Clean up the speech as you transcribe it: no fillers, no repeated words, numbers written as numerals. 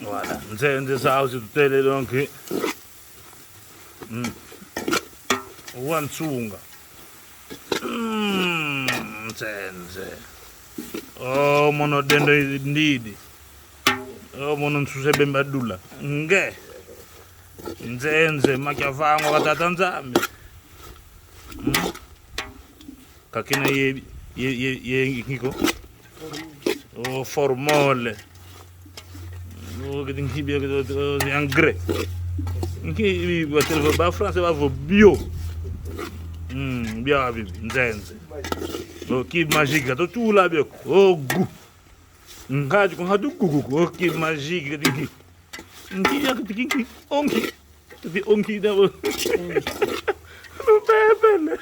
Voilà, nzenze sawo situtele lonke. Wansunga. Nzenze. Oh, mono dendo ndidi. Oh, mono nsuse bembadula. Nge. Nzenze makyavangwa katata nzambe. Kakina ye ngiko. Oh, formole. Oh, que tem que ver que engrais. Que va français va bio. Bien abi nzenze. Oh, que magique, tout là bien. Oh, goût. Ngaji ko hadu gugu. Oh, que magique dingi. Ngi ya dingi. Onki. Onki da. Oh, bebele.